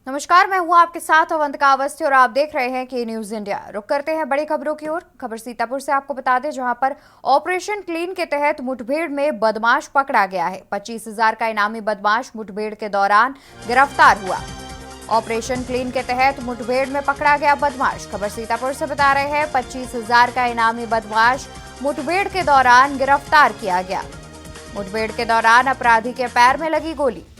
नमस्कार, मैं हूं आपके साथ अवंतिका अवस्थी और आप देख रहे हैं के न्यूज इंडिया। रुक करते हैं बड़ी खबरों की ओर। खबर सीतापुर से आपको बता दें, जहां पर ऑपरेशन क्लीन के तहत मुठभेड़ में बदमाश पकड़ा गया है। 25,000 का इनामी बदमाश मुठभेड़ के दौरान गिरफ्तार हुआ। ऑपरेशन क्लीन के तहत मुठभेड़ में पकड़ा गया बदमाश। खबर सीतापुर से बता रहे हैं, 25,000 का इनामी बदमाश मुठभेड़ के दौरान गिरफ्तार किया गया। मुठभेड़ के दौरान अपराधी के पैर में लगी गोली।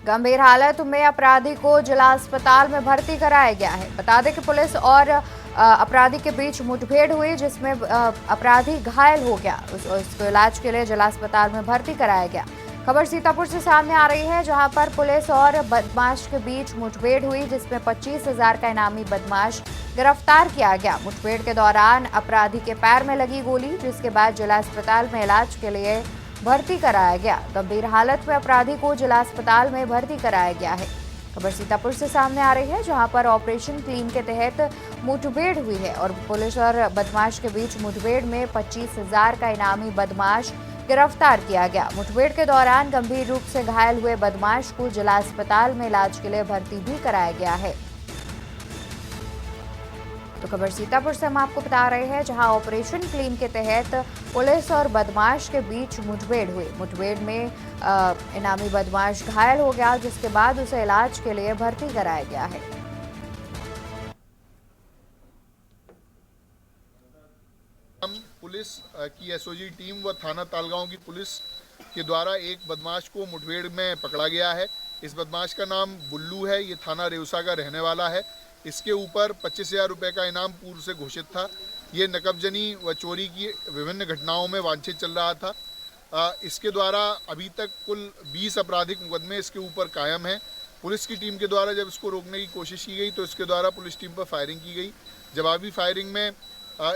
गंभीर हालत में अपराधी को जिला अस्पताल में भर्ती कराया गया है। बता दें कि पुलिस और अपराधी के बीच मुठभेड़ हुई, जिसमें अपराधी घायल हो गया। उसको इलाज के लिए जिला अस्पताल में भर्ती कराया गया। खबर सीतापुर से सामने आ रही है, जहां पर पुलिस और बदमाश के बीच मुठभेड़ हुई, जिसमें 25,000 का इनामी बदमाश गिरफ्तार किया गया। मुठभेड़ के दौरान अपराधी के पैर में लगी गोली, जिसके बाद जिला अस्पताल में इलाज के लिए भर्ती कराया गया। गंभीर हालत में अपराधी को जिला अस्पताल में भर्ती कराया गया है। खबर सीतापुर से सामने आ रही है, जहां पर ऑपरेशन क्लीन के तहत मुठभेड़ हुई है और पुलिस और बदमाश के बीच मुठभेड़ में 25,000 का इनामी बदमाश गिरफ्तार किया गया। मुठभेड़ के दौरान गंभीर रूप से घायल हुए बदमाश को जिला अस्पताल में इलाज के लिए भर्ती भी कराया गया है। तो खबर सीतापुर से हम आपको बता रहे हैं, जहां ऑपरेशन क्लीन के तहत पुलिस और बदमाश के बीच मुठभेड़ हुई। मुठभेड़ में इनामी बदमाश घायल हो गया, जिसके बाद उसे इलाज के लिए भर्ती कराया गया है। पुलिस की एसओजी टीम व थाना तालगांव की पुलिस के द्वारा एक बदमाश को मुठभेड़ में पकड़ा गया है। इस बदमाश का नाम बुल्लू है। ये थाना रेउसा का रहने वाला है। इसके ऊपर 25,000 रुपये का इनाम पूर्व से घोषित था। ये नकबजनी व चोरी की विभिन्न घटनाओं में वांछित चल रहा था। इसके द्वारा अभी तक कुल 20 आपराधिक मुकदमे इसके ऊपर कायम हैं। पुलिस की टीम के द्वारा जब इसको रोकने की कोशिश की गई तो इसके द्वारा पुलिस टीम पर फायरिंग की गई। जवाबी फायरिंग में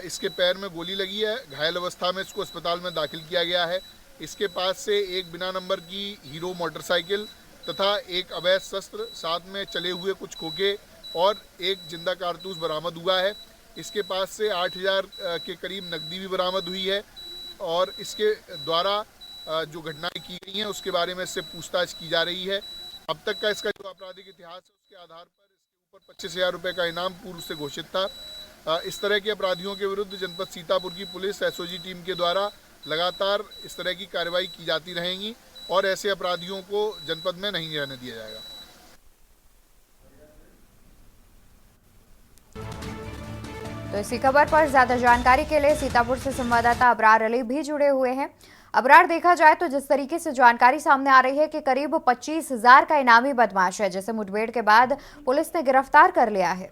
इसके पैर में गोली लगी है। घायल अवस्था में इसको अस्पताल में दाखिल किया गया है। इसके पास से एक बिना नंबर की हीरो मोटरसाइकिल तथा एक अवैध शस्त्र, साथ में चले हुए कुछ खोखे और एक जिंदा कारतूस बरामद हुआ है। इसके पास से 8,000 के करीब नकदी भी बरामद हुई है और इसके द्वारा जो घटनाएं की गई हैं उसके बारे में इससे पूछताछ की जा रही है। अब तक का इसका जो आपराधिक इतिहास है उसके आधार पर इसके ऊपर 25,000 रुपये का इनाम पूर्व से घोषित था। इस तरह के अपराधियों के विरुद्ध जनपद सीतापुर की पुलिस एसओजी टीम के द्वारा लगातार इस तरह की कार्रवाई की जाती रहेंगी और ऐसे अपराधियों को जनपद में नहीं रहने दिया जाएगा। तो इसी खबर पर ज्यादा जानकारी के लिए सीतापुर से संवाददाता अबरार अली भी जुड़े हुए हैं। अबरार, देखा जाए तो जिस तरीके से जानकारी सामने आ रही है कि करीब 25,000 का इनामी बदमाश है, जैसे मुठभेड़ के बाद पुलिस ने गिरफ्तार कर लिया है।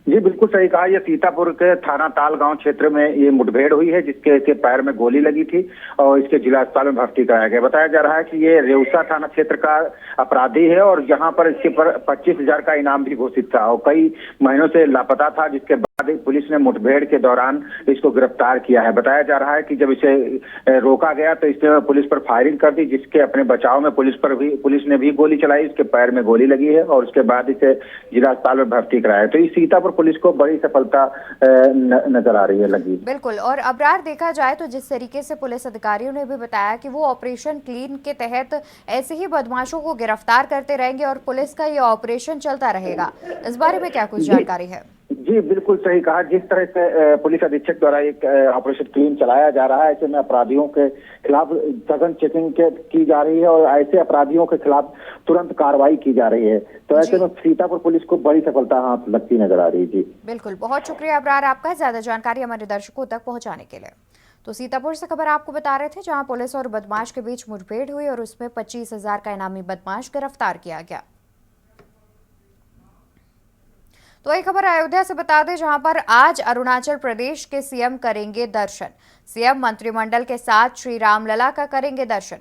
जी बिल्कुल सही कहा। ये सीतापुर के थाना तालगांव क्षेत्र में ये मुठभेड़ हुई है, जिसके पैर में गोली लगी थी और इसके जिला अस्पताल में भर्ती कराया गया। बताया जा रहा है कि ये रेउसा थाना क्षेत्र का अपराधी है और यहाँ पर इसके पर 25,000 का इनाम भी घोषित था और कई महीनों से लापता था, जिसके बाद पुलिस ने मुठभेड़ के दौरान इसको गिरफ्तार किया है। बताया जा रहा है कि जब इसे रोका गया तो इसने पुलिस पर फायरिंग कर दी, जिसके अपने बचाव में पुलिस ने भी गोली चलाई। इसके पैर में गोली लगी है और उसके बाद इसे जिला अस्पताल में भर्ती कराया। तो इस सीतापुर पुलिस को बड़ी सफलता नजर आ रही है लगी। बिल्कुल। और अबरार, देखा जाए तो जिस तरीके से पुलिस अधिकारियों ने भी बताया कि वो ऑपरेशन क्लीन के तहत ऐसे ही बदमाशों को गिरफ्तार करते रहेंगे और पुलिस का ये ऑपरेशन चलता रहेगा, इस बारे में क्या कुछ जानकारी है? जी बिल्कुल सही कहा। जिस तरह से पुलिस अधीक्षक द्वारा एक ऑपरेशन क्लीन चलाया जा रहा है, ऐसे में अपराधियों के खिलाफ सघन चेकिंग की जा रही है और ऐसे अपराधियों के खिलाफ तुरंत कार्रवाई की जा रही है। तो ऐसे में सीतापुर पुलिस को बड़ी सफलता हाथ लगती नजर आ रही है। जी बिल्कुल, बहुत शुक्रिया अबरार आपका ज्यादा जानकारी हमारे दर्शकों तक पहुँचाने के लिए। तो सीतापुर से खबर आपको बता रहे थे, जहाँ पुलिस और बदमाश के बीच मुठभेड़ हुई और उसमें 25,000 का इनामी बदमाश गिरफ्तार किया गया। तो एक खबर अयोध्या से बता दें, जहां पर आज अरुणाचल प्रदेश के सीएम करेंगे दर्शन। सीएम मंत्रिमंडल के साथ श्री रामलला का करेंगे दर्शन।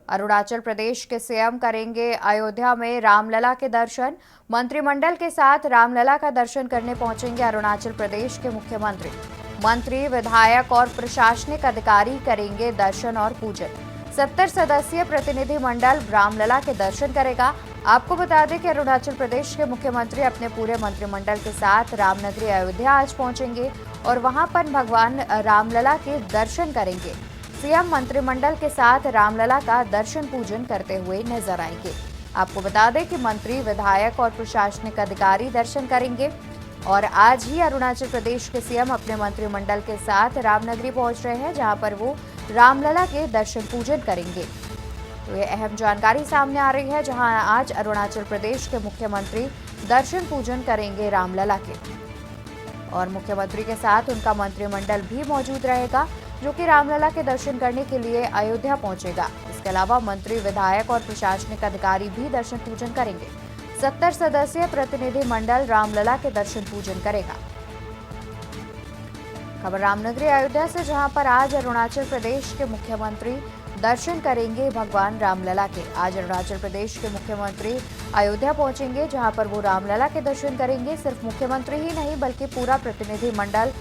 अरुणाचल प्रदेश के सीएम करेंगे अयोध्या में रामलला के दर्शन। मंत्रिमंडल के साथ रामलला का दर्शन करने पहुंचेंगे अरुणाचल प्रदेश के मुख्यमंत्री। मंत्री, विधायक और प्रशासनिक अधिकारी करेंगे दर्शन और पूजन। 70 सदस्यीय प्रतिनिधि मंडल रामलला के दर्शन करेगा। आपको बता दें कि अरुणाचल प्रदेश के मुख्यमंत्री अपने पूरे मंत्रिमंडल के साथ रामनगरी अयोध्या आज पहुंचेंगे और वहां पर भगवान रामलला के दर्शन करेंगे। सीएम मंत्रिमंडल के साथ रामलला का दर्शन पूजन करते हुए नजर आएंगे। आपको बता दें कि मंत्री, विधायक और प्रशासनिक अधिकारी दर्शन करेंगे और आज ही अरुणाचल प्रदेश के सीएम अपने मंत्रिमंडल के साथ रामनगरी पहुंच रहे हैं, जहां पर वो रामलला के दर्शन पूजन करेंगे। तो ये अहम जानकारी सामने आ रही है, जहां आज अरुणाचल प्रदेश के मुख्यमंत्री दर्शन पूजन करेंगे रामलला के और मुख्यमंत्री के साथ उनका मंत्रिमंडल भी मौजूद रहेगा, जो कि रामलला के दर्शन करने के लिए अयोध्या पहुंचेगा। इसके अलावा मंत्री, विधायक और प्रशासनिक अधिकारी भी दर्शन पूजन करेंगे। 70 सदस्यीय प्रतिनिधि मंडल रामलला के दर्शन पूजन करेगा। खबर रामनगरी अयोध्या से, जहां पर आज अरुणाचल प्रदेश के मुख्यमंत्री दर्शन करेंगे भगवान रामलला के। आज अरुणाचल प्रदेश के मुख्यमंत्री अयोध्या पहुंचेंगे, जहां पर वो रामलला के दर्शन करेंगे। सिर्फ मुख्यमंत्री ही नहीं बल्कि पूरा प्रतिनिधि मंडल,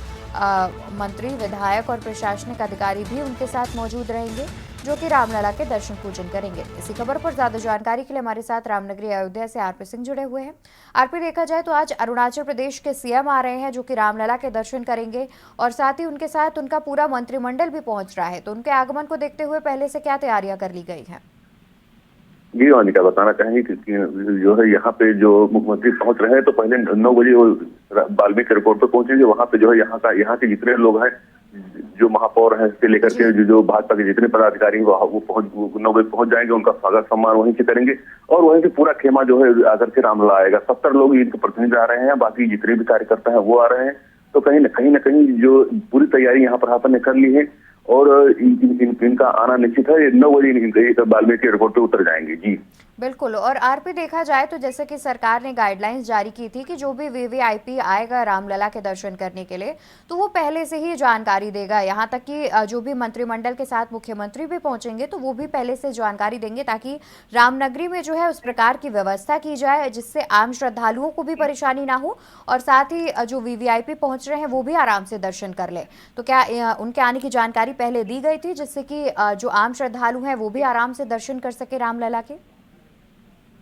मंत्री, विधायक और प्रशासनिक अधिकारी भी उनके साथ मौजूद रहेंगे, जो कि रामलला के दर्शन पूजन करेंगे। इसी खबर पर ज्यादा जानकारी के लिए हमारे साथ रामनगरी अयोध्या से आरपी सिंह जुड़े हुए हैं। आरपी, देखा जाए तो आज अरुणाचल प्रदेश के सीएम आ रहे हैं, जो कि रामलला के दर्शन करेंगे और साथ ही उनके साथ उनका पूरा मंत्रिमंडल भी पहुंच रहा है। तो उनके आगमन को देखते हुए पहले से क्या तैयारियां कर ली गई हैं? जी अनिका, बताना चाहेंगे कि जो है यहाँ पे जो मुख्यमंत्री पहुंच रहे हैं, तो पहले 9 बजे वो वाल्मीकि एयरपोर्ट पे पहुंचेंगे। वहाँ पे जो है यहाँ के जितने लोग हैं, जो महापौर हैं से लेकर के जो भाजपा के जितने पदाधिकारी हैं, वो 9 बजे पहुंच जाएंगे। उनका स्वागत सम्मान वहीं से करेंगे और वहीं से पूरा खेमा जो है आकर के रामलला आएगा। 70 लोग इनके प्रतिनिधि आ रहे हैं, बाकी जितने भी कार्यकर्ता हैं वो आ रहे हैं। तो कहीं न कहीं जो पूरी तैयारी यहाँ पर ने कर ली है और इनका आना निश्चित है। 9 बजे वाल्मीकि एयरपोर्ट पे उतर जाएंगे। जी बिल्कुल। और आरपी, देखा जाए तो जैसे कि सरकार ने गाइडलाइंस जारी की थी कि जो भी वीवीआईपी आएगा रामलला के दर्शन करने के लिए, तो वो पहले से ही जानकारी देगा। यहाँ तक कि जो भी मंत्रिमंडल के साथ मुख्यमंत्री भी पहुंचेंगे तो वो भी पहले से जानकारी देंगे, ताकि रामनगरी में जो है उस प्रकार की व्यवस्था की जाए जिससे आम श्रद्धालुओं को भी परेशानी ना हो और साथ ही जो वीवीआईपी पहुंच रहे हैं वो भी आराम से दर्शन कर ले। तो क्या उनके आने की जानकारी पहले दी गई थी, जिससे कि जो आम श्रद्धालु हैं वो भी आराम से दर्शन कर सके रामलला के?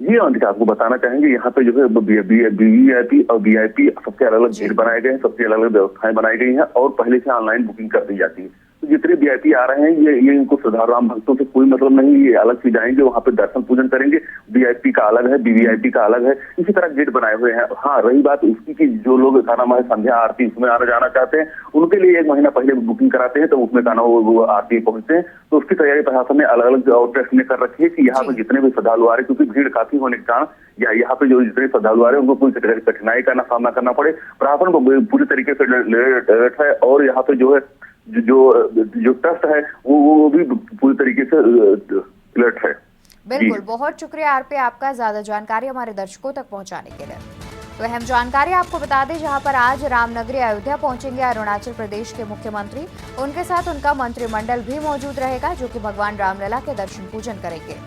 जी अंकिता, आपको बताना चाहेंगे यहाँ पे जो है वीवीआईपी और वीआईपी सबके अलग अलग गेट बनाए गए हैं, सबकी अलग अलग व्यवस्थाएं बनाई गई हैं और पहले से ऑनलाइन बुकिंग कर दी जाती है। तो जितने वीआईपी आ रहे हैं ये इनको श्रद्धालु राम भक्तों से कोई मतलब नहीं, ये अलग से जाएंगे, वहाँ पे दर्शन पूजन करेंगे। वीआईपी का अलग है, वीवीआईपी का अलग है, इसी तरह गेट बनाए हुए हैं। हाँ, रही बात उसकी कि जो लोग संध्या आरती उसमें आना जाना चाहते हैं, उनके लिए 1 महीना पहले बुकिंग कराते हैं, तो उसमें वो आरती पहुंचते हैं। तो उसकी तैयारी प्रशासन ने अलग अलग आउटलेट्स ने कर रखी है कि यहाँ पे जितने भी श्रद्धालु आ रहे हैं, क्योंकि भीड़ काफी होने के कारण यहाँ पे जो जितने श्रद्धालु आ रहे हैं उनको कोई कठिनाई का सामना करना पड़े, प्रशासन को पूरी तरीके से अलर्ट है। और यहाँ पे जो है जो ट्रस्ट है वो भी पूरी तरीके से अलर्ट है। बिल्कुल, बहुत शुक्रिया आरपी आपका ज्यादा जानकारी हमारे दर्शकों तक पहुंचाने के लिए। तो अहम जानकारी आपको बता दें, जहां पर आज रामनगरी अयोध्या पहुंचेंगे अरुणाचल प्रदेश के मुख्यमंत्री, उनके साथ उनका मंत्रिमंडल भी मौजूद रहेगा, जो कि भगवान रामलला के दर्शन पूजन करेंगे।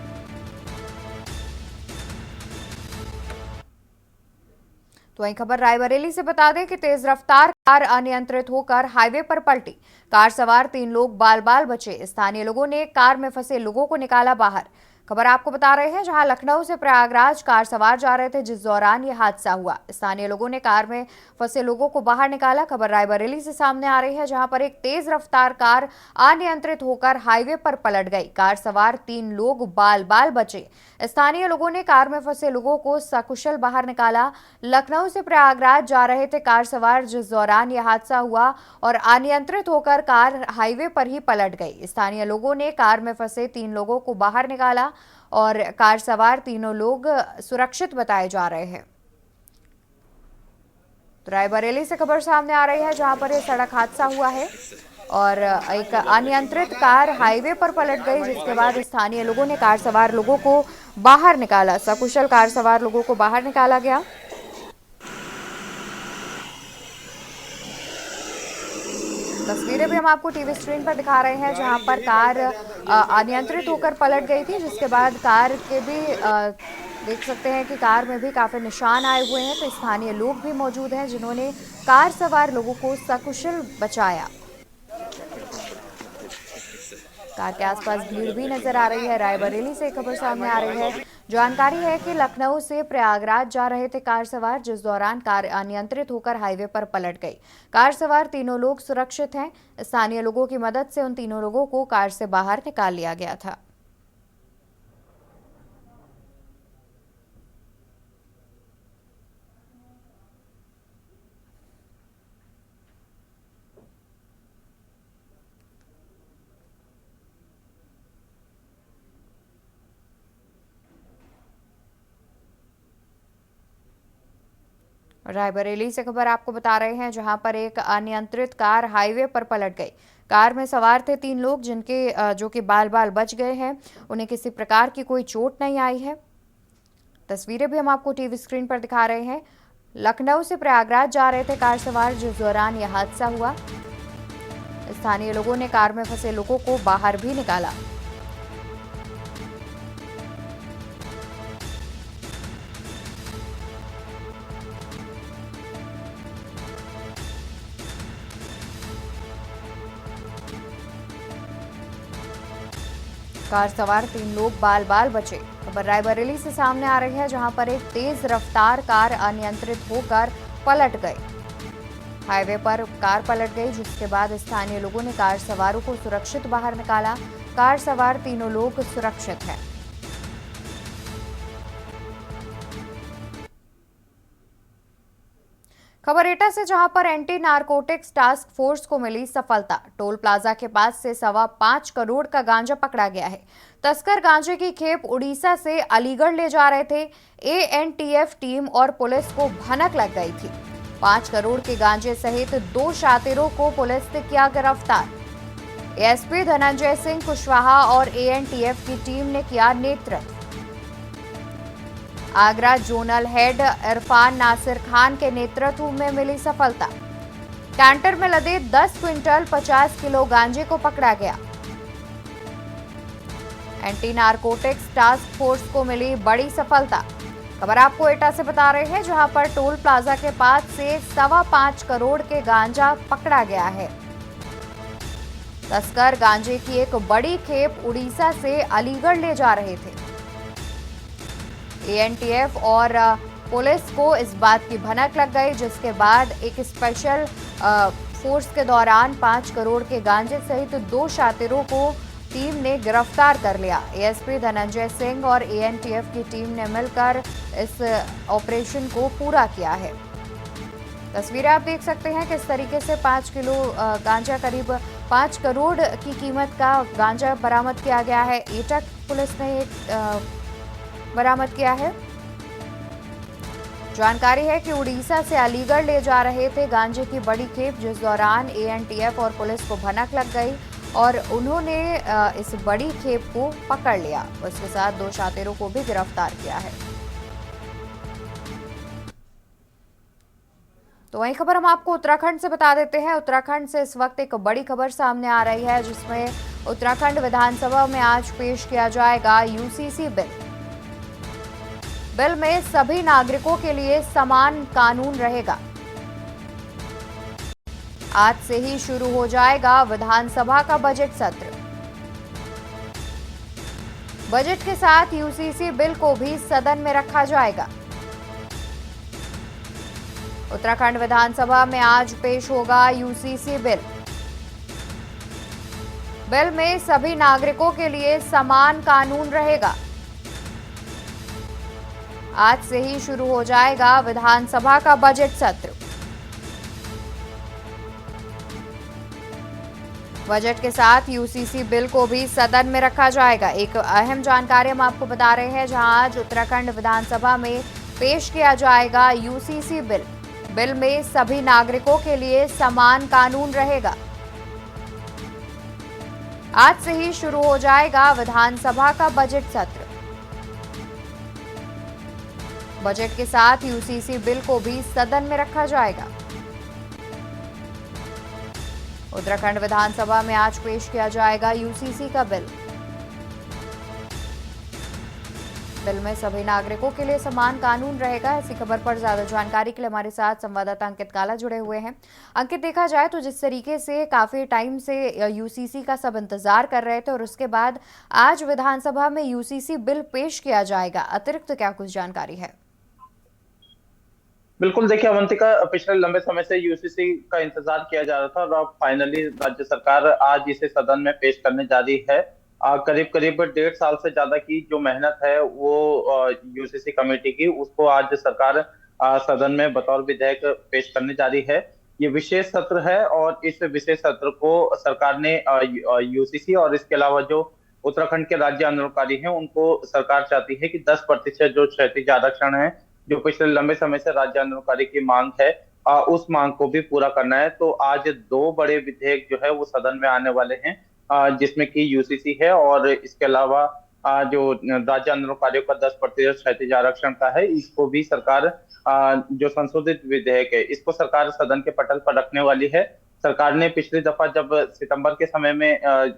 तो वहीं खबर रायबरेली से बता दें कि तेज रफ्तार कार अनियंत्रित होकर हाईवे पर पलटी। कार सवार 3 लोग बाल बाल बचे। स्थानीय लोगों ने कार में फंसे लोगों को निकाला बाहर। खबर आपको बता रहे हैं, जहां लखनऊ से प्रयागराज कार सवार जा रहे थे, जिस दौरान ये हादसा हुआ। स्थानीय लोगों ने कार में फंसे लोगों को बाहर निकाला। खबर रायबरेली से सामने आ रही है, जहां पर एक तेज रफ्तार कार अनियंत्रित होकर हाईवे पर पलट गई। कार सवार 3 लोग बाल बाल बचे। स्थानीय लोगों ने कार में फंसे लोगों को सकुशल बाहर निकाला। लखनऊ से प्रयागराज जा रहे थे कार सवार, जिस दौरान यह हादसा हुआ और अनियंत्रित होकर कार हाईवे पर ही पलट गई। स्थानीय लोगों ने कार में फंसे 3 लोगों को बाहर निकाला और कार सवार तीनों लोग सुरक्षित बताए जा रहे हैं। तो रायबरेली से खबर सामने आ रही है, जहां पर यह सड़क हादसा हुआ है और एक अनियंत्रित कार हाईवे पर पलट गई, जिसके बाद स्थानीय लोगों ने कार सवार लोगों को बाहर निकाला। सकुशल कार सवार लोगों को बाहर निकाला गया। तस्वीरें भी हम आपको टीवी स्क्रीन पर दिखा रहे हैं, जहां पर कार अनियंत्रित होकर पलट गई थी, जिसके बाद कार के भी देख सकते हैं कि कार में भी काफी निशान आए हुए हैं। तो स्थानीय लोग भी मौजूद हैं जिन्होंने कार सवार लोगों को सकुशल बचाया। कार के आसपास भीड़ भी नजर आ रही है। रायबरेली से खबर सामने आ रही है। जानकारी है कि लखनऊ से प्रयागराज जा रहे थे कार सवार, जिस दौरान कार अनियंत्रित होकर हाईवे पर पलट गई। कार सवार तीनों लोग सुरक्षित हैं। स्थानीय लोगों की मदद से उन तीनों लोगों को कार से बाहर निकाल लिया गया था। रायबरेली से खबर आपको बता रहे हैं, जहां पर एक अनियंत्रित कार हाईवे पर पलट गई। कार में सवार थे 3 लोग, जो कि बाल बाल बच गए हैं। उन्हें किसी प्रकार की कोई चोट नहीं आई है। तस्वीरें भी हम आपको टीवी स्क्रीन पर दिखा रहे हैं। लखनऊ से प्रयागराज जा रहे थे कार सवार, जिस दौरान यह हादसा हुआ। स्थानीय लोगों ने कार में फंसे लोगों को बाहर भी निकाला। कार सवार 3 लोग बाल बाल बचे। खबर रायबरेली से सामने आ रही है, जहां पर एक तेज रफ्तार कार अनियंत्रित होकर पलट गई। हाईवे पर कार पलट गई, जिसके बाद स्थानीय लोगों ने कार सवारों को सुरक्षित बाहर निकाला। कार सवार तीनों लोग सुरक्षित हैं। खबर एटा से, जहां पर एंटी नारकोटिक्स टास्क फोर्स को मिली सफलता। टोल प्लाजा के पास से 5.25 करोड़ का गांजा पकड़ा गया है। तस्कर गांजे की खेप उड़ीसा से अलीगढ़ ले जा रहे थे। एएनटीएफ टीम और पुलिस को भनक लग गई थी। 5 करोड़ के गांजे सहित 2 शातिरों को पुलिस ने किया गिरफ्तार। एएसपी धनंजय सिंह कुशवाहा और एएनटीएफ की टीम ने किया नेतृत्व। आगरा जोनल हेड इरफान नासिर खान के नेतृत्व में मिली सफलता। कैंटर में लदे 10 क्विंटल 50 किलो गांजे को पकड़ा गया। एंटी नारकोटिक्स टास्क फोर्स को मिली बड़ी सफलता। खबर आपको एटा से बता रहे हैं, जहां पर टोल प्लाजा के पास से 5.25 करोड़ के गांजा पकड़ा गया है। तस्कर गांजे की एक बड़ी खेप उड़ीसा से अलीगढ़ ले जा रहे थे। एएनटीएफ और पुलिस को इस बात की भनक लग गई, जिसके बाद एक स्पेशल फोर्स के दौरान 5 करोड़ के गांजे सहित 2 शातिरों को टीम ने गिरफ्तार कर लिया। एएसपी धनंजय सिंह और एएनटीएफ की टीम ने मिलकर इस ऑपरेशन को पूरा किया है। तस्वीरें आप देख सकते हैं किस तरीके से 5 किलो गांजा, करीब 5 करोड़ की कीमत का गांजा बरामद किया गया है। एटा पुलिस ने बरामद किया है। जानकारी है कि उड़ीसा से अलीगढ़ ले जा रहे थे गांजे की बड़ी खेप, जिस दौरान एएनटीएफ और पुलिस को भनक लग गई और उन्होंने इस बड़ी खेप को पकड़ लिया। उसके साथ 2 शातिरों को भी गिरफ्तार किया है। तो वही खबर हम आपको उत्तराखंड से बता देते हैं। उत्तराखंड से इस वक्त एक बड़ी खबर सामने आ रही है, जिसमें उत्तराखंड विधानसभा में आज पेश किया जाएगा यूसीसी बिल। बिल में सभी नागरिकों के लिए समान कानून रहेगा। आज से ही शुरू हो जाएगा विधानसभा का बजट सत्र। बजट के साथ यूसीसी बिल को भी सदन में रखा जाएगा। उत्तराखंड विधानसभा में आज पेश होगा यूसीसी बिल। बिल में सभी नागरिकों के लिए समान कानून रहेगा। आज से ही शुरू हो जाएगा विधानसभा का बजट सत्र। बजट के साथ यूसीसी बिल को भी सदन में रखा जाएगा। एक अहम जानकारी हम आपको बता रहे हैं, जहां आज उत्तराखंड विधानसभा में पेश किया जाएगा यूसीसी बिल। बिल में सभी नागरिकों के लिए समान कानून रहेगा। आज से ही शुरू हो जाएगा विधानसभा का बजट सत्र। बजट के साथ यूसीसी बिल को भी सदन में रखा जाएगा। उत्तराखंड विधानसभा में आज पेश किया जाएगा यूसीसी का बिल। बिल में सभी नागरिकों के लिए समान कानून रहेगा। इसी खबर पर ज्यादा जानकारी के लिए हमारे साथ संवाददाता अंकित काला जुड़े हुए हैं। अंकित, देखा जाए तो जिस तरीके से काफी टाइम से यूसीसी का सब इंतजार कर रहे थे और उसके बाद आज विधानसभा में यूसीसी बिल पेश किया जाएगा, अतिरिक्त क्या कुछ जानकारी है? बिल्कुल, देखिए अवंतिका, पिछले लंबे समय से यूसीसी का इंतजार किया जा रहा था और अब फाइनली राज्य सरकार आज इसे सदन में पेश करने जा रही है। करीब करीब 1.5 साल से ज्यादा की जो मेहनत है वो यूसीसी कमेटी की, उसको आज सरकार सदन में बतौर विधेयक पेश करने जा रही है। ये विशेष सत्र है और इस विशेष सत्र को सरकार ने यूसीसी और इसके अलावा जो उत्तराखंड के राज्य आंदोलनकारी हैं उनको सरकार चाहती है कि 10% जो क्षैतिज आरक्षण है जो पिछले लंबे समय से राज्य आंदोलनकारी की मांग है, उस मांग को भी पूरा करना है। तो आज दो बड़े विधेयक जो है वो सदन में आने वाले हैं, जिसमें कि यूसीसी है और इसके अलावा जो राज्य आंदोलनकारियों का 10% क्षैतिज आरक्षण का है, इसको भी सरकार जो संशोधित विधेयक है इसको सरकार सदन के पटल पर रखने वाली है। सरकार ने पिछली दफा जब सितंबर के समय में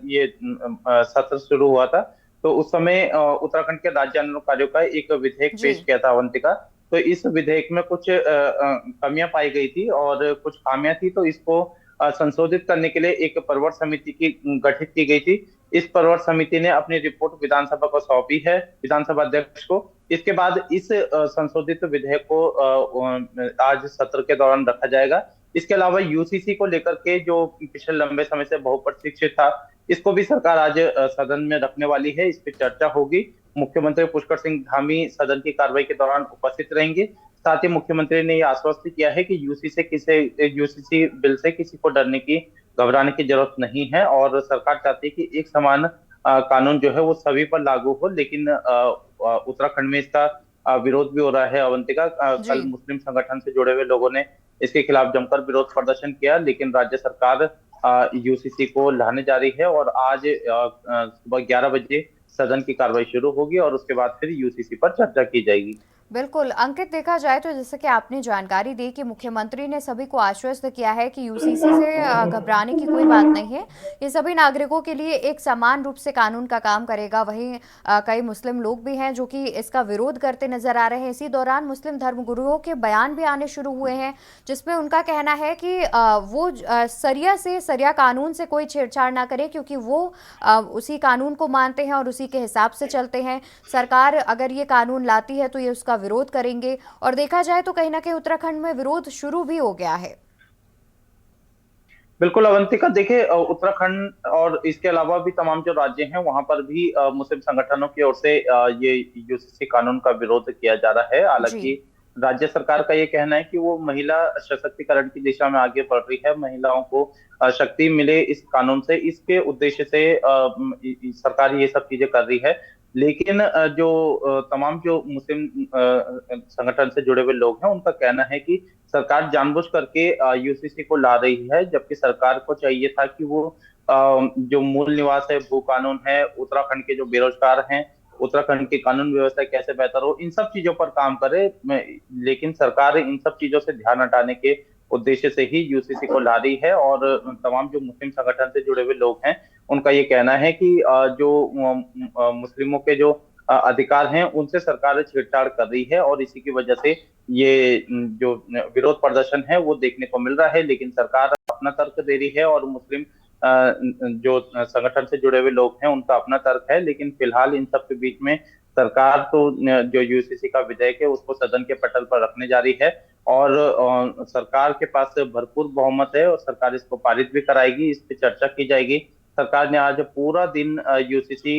ये सत्र शुरू हुआ था, तो उस समय उत्तराखंड के राज्य आंदोलनकारियों का एक विधेयक जी। पेश किया था अवंतिका। तो इस विधेयक में कुछ कमियां पाई गई थी और कुछ खामियां थी, तो इसको संशोधित करने के लिए एक परवर समिति की गठित की गई थी। इस परवर समिति ने अपनी रिपोर्ट विधानसभा को सौंपी है, विधानसभा अध्यक्ष को। इसके बाद इस संशोधित विधेयक को आज सत्र के दौरान रखा जाएगा। इसके अलावा यूसीसी को लेकर के जो पिछले लंबे समय से बहुप्रतीक्षित था, इसको भी सरकार आज सदन में रखने वाली है। इस पर चर्चा होगी। मुख्यमंत्री पुष्कर सिंह धामी सदन की कार्रवाई के दौरान उपस्थित रहेंगे। साथ ही मुख्यमंत्री ने यह आश्वस्त किया है कि यूसीसी बिल से किसी को डरने की, घबराने की जरूरत नहीं है और सरकार चाहती है कि एक समान कानून जो है वो सभी पर लागू हो। लेकिन उत्तराखंड में इसका विरोध भी हो रहा है अवंतिका। कल मुस्लिम संगठन से जुड़े हुए लोगों ने इसके खिलाफ जमकर विरोध प्रदर्शन किया, लेकिन राज्य सरकार यूसीसी को लाने जा रही है और आज सुबह 11 बजे सदन की कार्रवाई शुरू होगी और उसके बाद फिर यूसीसी पर चर्चा की जाएगी। बिल्कुल अंकित, देखा जाए तो जैसे कि आपने जानकारी दी कि मुख्यमंत्री ने सभी को आश्वस्त किया है कि यूसीसी से घबराने की कोई बात नहीं है, ये सभी नागरिकों के लिए एक समान रूप से कानून का काम करेगा। वहीं कई मुस्लिम लोग भी हैं जो कि इसका विरोध करते नजर आ रहे हैं। इसी दौरान मुस्लिम धर्मगुरुओं के बयान भी आने शुरू हुए हैं, जिसमें उनका कहना है कि वो सरिया कानून से कोई छेड़छाड़ ना करे, क्योंकि वो उसी कानून को मानते हैं और उसी के हिसाब से चलते हैं। सरकार अगर ये कानून लाती है तो ये उसका विरोध करेंगे। और देखा जाए तो कहीं ना कहीं उत्तराखंड में विरोध शुरू भी हो गया है। बिल्कुल अवंतिका, देखिए उत्तराखंड और इसके अलावा भी तमाम जो राज्य हैं वहां पर भी मुस्लिम संगठनों की ओर से ये यूसीसी कानून का विरोध किया जा रहा है। हालांकि राज्य सरकार का ये कहना है कि वो महिला सशक्तिकरण की दिशा में आगे बढ़ रही है, महिलाओं को शक्ति मिले इस कानून से, इसके उद्देश्य से सरकार ये सब चीजें कर रही है। लेकिन जो तमाम जो मुस्लिम संगठन से जुड़े हुए लोग हैं उनका कहना है कि सरकार जानबूझ करके यूसीसी को ला रही है, जबकि सरकार को चाहिए था कि वो जो मूल निवास है, भू कानून है, उत्तराखंड के जो बेरोजगार हैं, उत्तराखंड की कानून व्यवस्था कैसे बेहतर हो, इन सब चीजों पर काम करे। लेकिन सरकार इन सब चीजों से ध्यान हटाने के उद्देश्य से ही यूसीसी को ला रही है और तमाम जो मुस्लिम संगठन से जुड़े हुए लोग हैं उनका ये कहना है कि जो मुस्लिमों के जो अधिकार हैं उनसे सरकार छेड़छाड़ कर रही है और इसी की वजह से ये जो विरोध प्रदर्शन है वो देखने को मिल रहा है। लेकिन सरकार अपना तर्क दे रही है और मुस्लिम जो संगठन से जुड़े हुए लोग हैं उनका अपना तर्क है। लेकिन फिलहाल इन सब के बीच में सरकार तो जो यूसीसी का विधेयक है उसको सदन के पटल पर रखने जा रही है और सरकार के पास भरपूर बहुमत है और सरकार इसको पारित भी कराएगी, इस पर चर्चा की जाएगी। सरकार ने आज पूरा दिन यूसीसी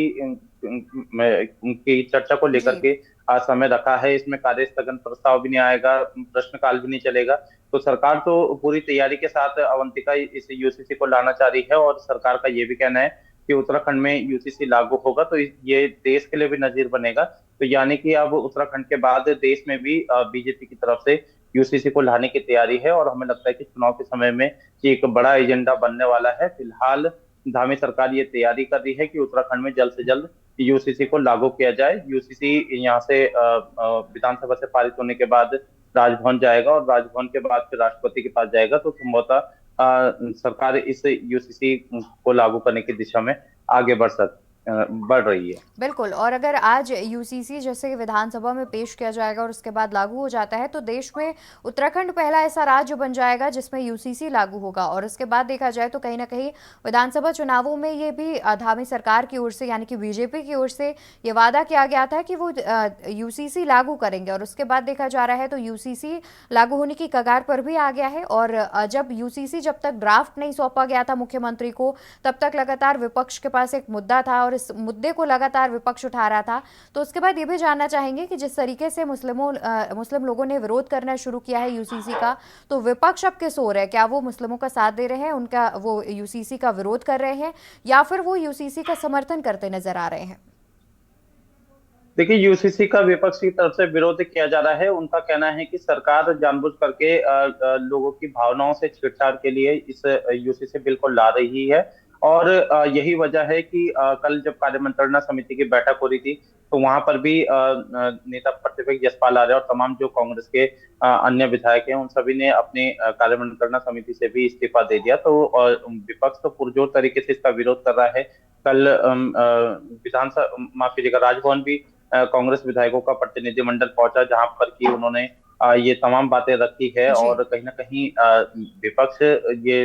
की चर्चा को लेकर के आज समय रखा है। इसमें कार्य स्थगन प्रस्ताव भी नहीं आएगा, प्रश्नकाल भी नहीं चलेगा। तो सरकार तो पूरी तैयारी के साथ अवंतिका इस यूसीसी को लाना चाह रही है और सरकार का ये भी कहना है कि उत्तराखंड में यूसीसी लागू होगा तो ये देश के लिए भी नजीर बनेगा। तो यानी कि अब उत्तराखंड के बाद देश में भी बीजेपी की तरफ से यूसीसी को लाने की तैयारी है और हमें लगता है कि चुनाव के समय में ये एक बड़ा एजेंडा बनने वाला है। फिलहाल धामी सरकार ये तैयारी कर रही है कि उत्तराखंड में जल्द से जल्द यूसीसी को लागू किया जाए। यूसीसी यहाँ से विधानसभा से पारित होने के बाद राजभवन जाएगा और राजभवन के बाद फिर राष्ट्रपति के पास जाएगा। तो संभवतः सरकार इस यूसीसी को लागू करने की दिशा में आगे बढ़ रही है। बिल्कुल, और अगर आज यूसीसी जैसे विधानसभा में पेश किया जाएगा और उसके बाद लागू हो जाता है तो देश में उत्तराखंड पहला ऐसा राज्य बन जाएगा जिसमें यूसीसी लागू होगा। और उसके बाद देखा जाए तो कहीं ना कहीं विधानसभा चुनावों में ये भी धामी सरकार की ओर से यानी कि बीजेपी की ओर से ये वादा किया गया था कि वो यूसीसी लागू करेंगे और उसके बाद देखा जा रहा है तो यूसीसी लागू होने की कगार पर भी आ गया है। और जब तक ड्राफ्ट नहीं सौंपा गया था मुख्यमंत्री को, तब तक लगातार विपक्ष के पास एक मुद्दा था और इस मुद्दे को लगातार विपक्ष उठा रहा था। तो उसके बाद ये भी जानना चाहेंगे कि जिस तरीके से मुस्लिम लोगों ने विरोध करना शुरू किया है यूसीसी का, तो विपक्ष अब किस ओर है? क्या वो मुस्लिमों का साथ दे रहे हैं, उनका वो यूसीसी का विरोध कर रहे हैं, या फिर वो यूसीसी का समर्थन करते नजर आ रहे हैं? देखिए, यूसीसी का विपक्ष की तरफ से विरोध किया जा रहा है। उनका कहना है कि सरकार जानबूझ करके लोगों की भावनाओं से छेड़छाड़ के लिए इस यूसीसी बिल को ला रही है। और यही वजह है कि कल जब कार्यमंत्रणा समिति की बैठक हो रही थी, तो वहां पर भी नेता प्रतिपक्ष यशपाल आर्य और तमाम जो कांग्रेस के अन्य विधायक हैं, उन सभी ने अपने कार्यमंत्रणा समिति से भी इस्तीफा दे दिया। तो विपक्ष तो पुरजोर तरीके से इसका विरोध कर रहा है। कल विधानसभा, माफ कीजिएगा, राजभवन भी कांग्रेस विधायकों का प्रतिनिधिमंडल पहुंचा, जहां पर कि उन्होंने ये तमाम बातें रखी है। जी। और कहीं ना कहीं विपक्ष ये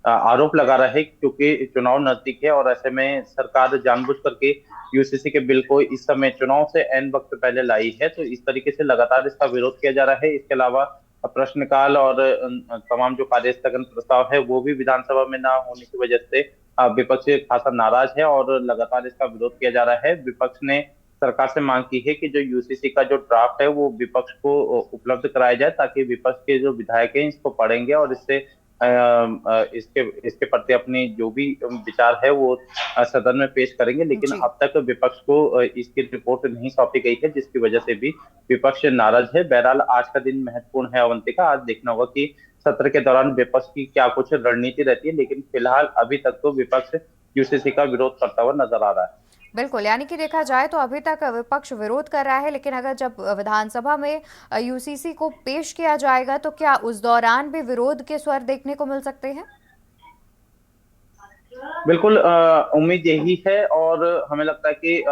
आरोप लगा रहा है क्योंकि चुनाव नजदीक है और ऐसे में सरकार जानबूझ करके यूसीसी के बिल को इस समय चुनाव से ऐन वक्त पहले लाई है। तो इस तरीके से लगातार इसका विरोध किया जा रहा है। इसके अलावा प्रश्नकाल और तमाम जो कार्य स्थगन प्रस्ताव है वो भी विधानसभा में ना होने की वजह से विपक्ष खासा नाराज है और लगातार इसका विरोध किया जा रहा है। विपक्ष ने सरकार से मांग की है कि जो यूसीसी का जो ड्राफ्ट है वो विपक्ष को उपलब्ध कराया जाए, ताकि विपक्ष के जो विधायक हैं इसको पढ़ेंगे और इससे इसके इसके प्रति अपनी जो भी विचार है वो सदन में पेश करेंगे। लेकिन जी। अब तक विपक्ष को इसकी रिपोर्ट नहीं सौंपी गई है, जिसकी वजह से भी विपक्ष नाराज है। बहरहाल आज का दिन महत्वपूर्ण है अवंतिका। आज देखना होगा कि सत्र के दौरान विपक्ष की क्या कुछ रणनीति रहती है, लेकिन फिलहाल अभी तक तो विपक्ष यूसीसी का विरोध करता हुआ नजर आ रहा है। बिल्कुल, यानी कि देखा जाए तो अभी तक विपक्ष विरोध कर रहा है, लेकिन अगर जब विधानसभा में यूसीसी को पेश किया जाएगा तो क्या उस दौरान भी विरोध के स्वर देखने को मिल सकते हैं? बिल्कुल, उम्मीद यही है। और हमें लगता है कि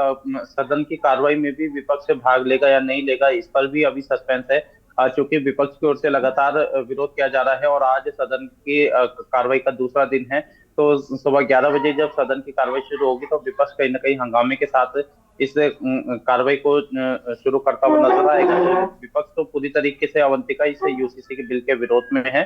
सदन की कार्रवाई में भी विपक्ष भाग लेगा या नहीं लेगा, इस पर भी अभी सस्पेंस है। चूंकि विपक्ष की ओर से लगातार विरोध किया जा रहा है और आज सदन की कार्रवाई का दूसरा दिन है, तो सुबह 11 बजे जब सदन की कार्रवाई शुरू होगी तो विपक्ष कहीं ना कहीं हंगामे के साथ इस कार्रवाई को शुरू करता हुआ नजर आएगा। तो विपक्ष तो पूरी तरीके से अवंतिका इस यूसीसी के बिल के विरोध में है।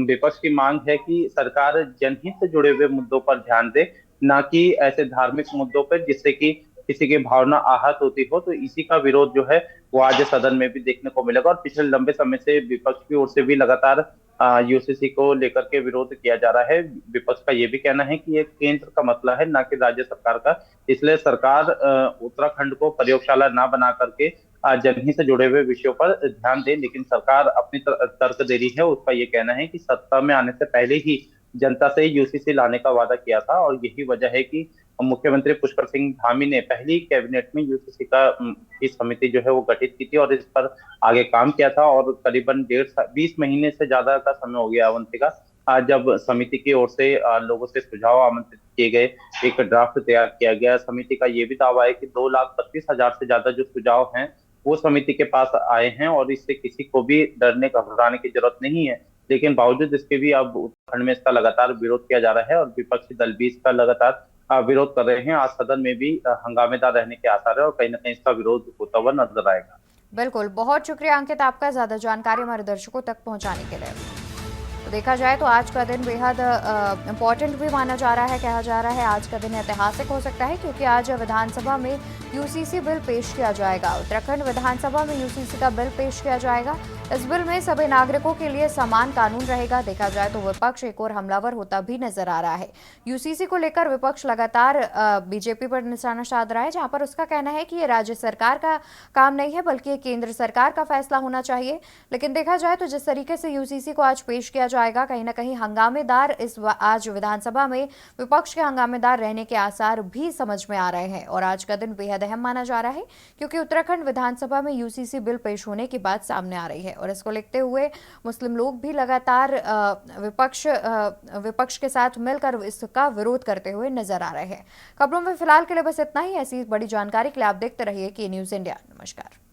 विपक्ष की मांग है कि सरकार जनहित से जुड़े हुए मुद्दों पर ध्यान दे, ना कि ऐसे धार्मिक मुद्दों पर जिससे कि किसी की भावना आहत होती हो। तो इसी का विरोध जो है वो आज सदन में भी देखने को मिलेगा। और पिछले लंबे समय से विपक्ष की ओर से भी लगातार यूसीसी को लेकर के विरोध किया जा रहा है। विपक्ष का ये भी कहना है कि ये केंद्र का मसला है, ना कि राज्य सरकार का। इसलिए सरकार उत्तराखंड को प्रयोगशाला ना बना करके जनहित से जुड़े हुए विषयों पर ध्यान दे। लेकिन सरकार अपनी तर्क दे रही है। उसका ये कहना है कि सत्ता में आने से पहले ही जनता से यूसीसी लाने का वादा किया था और यही वजह है कि मुख्यमंत्री पुष्कर सिंह धामी ने पहली कैबिनेट में यूसीसी की समिति जो है वो गठित की थी और इस पर आगे काम किया था। और करीबन 20 महीने से ज्यादा का समय हो गया अवंतिका, जब समिति की ओर से लोगों से सुझाव आमंत्रित किए गए, एक ड्राफ्ट तैयार किया गया। समिति का ये भी दावा है कि 2,32,000 से ज्यादा जो सुझाव हैं वो समिति के पास आए हैं और इससे किसी को भी डरने घबराने की जरूरत नहीं है। लेकिन बावजूद इसके भी अब उत्तराखंड में इसका लगातार विरोध किया जा रहा है और विपक्षी दल भी इसका लगातार विरोध कर रहे हैं। आज सदन में भी हंगामेदार रहने के आसार है और कहीं ना कहीं इसका विरोध होता हुआ नजर आएगा। बिल्कुल, बहुत शुक्रिया अंकित आपका ज्यादा जानकारी हमारे दर्शकों तक पहुंचाने के लिए। तो देखा जाए तो आज का दिन बेहद इम्पॉर्टेंट भी माना जा रहा है। कहा जा रहा है आज का दिन ऐतिहासिक हो सकता है क्योंकि आज विधानसभा में यूसीसी बिल पेश किया जाएगा। उत्तराखंड विधानसभा में यूसीसी का बिल पेश किया जाएगा। इस बिल में सभी नागरिकों के लिए समान कानून रहेगा। देखा जाए तो विपक्ष एक और हमलावर होता भी नजर आ रहा है। यूसीसी को लेकर विपक्ष लगातार बीजेपी पर निशाना साध रहा है, जहां पर उसका कहना है कि ये राज्य सरकार का काम नहीं है बल्कि ये केंद्र सरकार का फैसला होना चाहिए। लेकिन देखा जाए तो जिस तरीके से यूसीसी को आज पेश किया जाएगा, कहीं ना कहीं हंगामेदार आज विधानसभा में विपक्ष के हंगामेदार रहने के आसार भी समझ में आ रहे हैं। और आज का दिन बेहद अहम माना जा रहा है क्योंकि उत्तराखंड विधानसभा में यूसीसी बिल पेश होने की बात सामने आ रही है और इसको लेते हुए मुस्लिम लोग भी लगातार विपक्ष के साथ मिलकर इसका विरोध करते हुए नजर आ रहे हैं। खबरों में फिलहाल के लिए बस इतना ही। ऐसी बड़ी जानकारी के लिए आप देखते रहिए कि न्यूज़ इंडिया। नमस्कार।